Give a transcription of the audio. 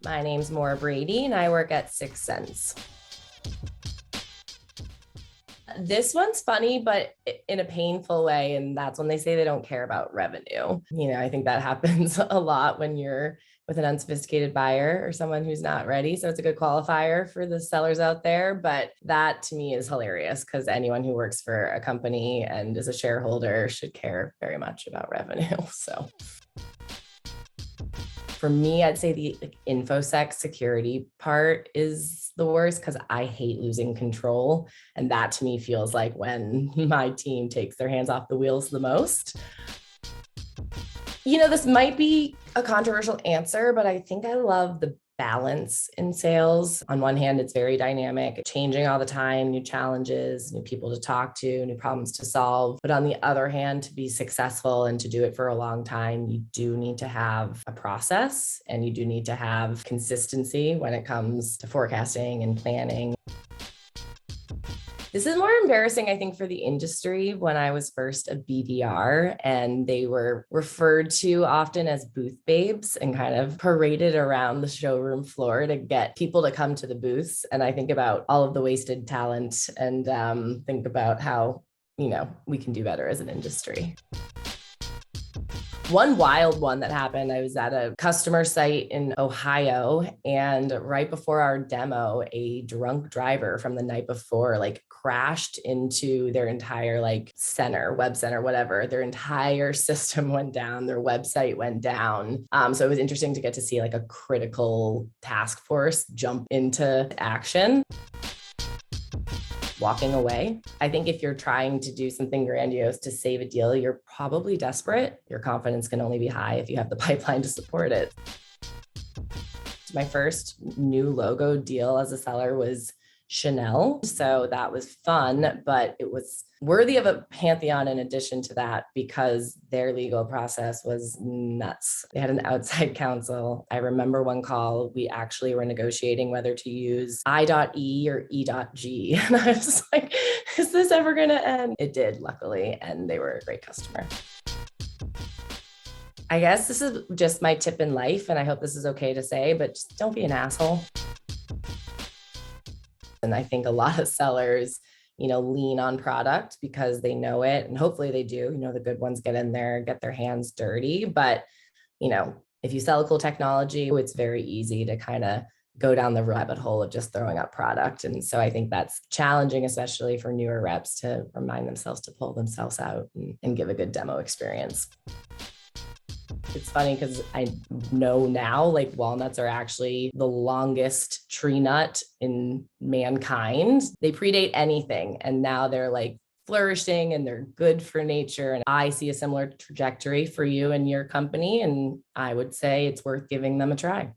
My name's Maura Brady and I work at 6sense. This one's funny, but in a painful way. And that's when they say they don't care about revenue. I think that happens a lot when you're with an unsophisticated buyer or someone who's not ready. So it's a good qualifier for the sellers out there. But that to me is hilarious because anyone who works for a company and is a shareholder should care very much about revenue. So for me, I'd say the InfoSec security part is the worst because I hate losing control. And that to me feels like when my team takes their hands off the wheels the most. This might be a controversial answer, but I think I love the balance in sales. On one hand, it's very dynamic, changing all the time, new challenges, new people to talk to, new problems to solve. But on the other hand, to be successful and to do it for a long time, you do need to have a process and you do need to have consistency when it comes to forecasting and planning. This is more embarrassing, I think, for the industry. When I was first a BDR and they were referred to often as booth babes and kind of paraded around the showroom floor to get people to come to the booths. And I think about all of the wasted talent and think about how, we can do better as an industry. One wild one that happened, I was at a customer site in Ohio, and right before our demo, a drunk driver from the night before crashed into their entire web center, whatever. Their entire system went down, their website went down. So it was interesting to get to see a critical task force jump into action. Walking away. I think if you're trying to do something grandiose to save a deal, you're probably desperate. Your confidence can only be high if you have the pipeline to support it. My first new logo deal as a seller was Chanel. So that was fun, but it was worthy of a pantheon in addition to that because their legal process was nuts. They had an outside counsel. I remember one call, we actually were negotiating whether to use I.E or E.G. And I was like, is this ever going to end? It did, luckily, and they were a great customer. I guess this is just my tip in life, and I hope this is okay to say, but just don't be an asshole. And I think a lot of sellers, lean on product because they know it, and hopefully they do. The good ones get in there, get their hands dirty. But, if you sell a cool technology, it's very easy to kind of go down the rabbit hole of just throwing up product. And so I think that's challenging, especially for newer reps, to remind themselves to pull themselves out and give a good demo experience. It's funny because I know now walnuts are actually the longest tree nut in mankind. They predate anything, and now they're flourishing and they're good for nature. And I see a similar trajectory for you and your company, and I would say it's worth giving them a try.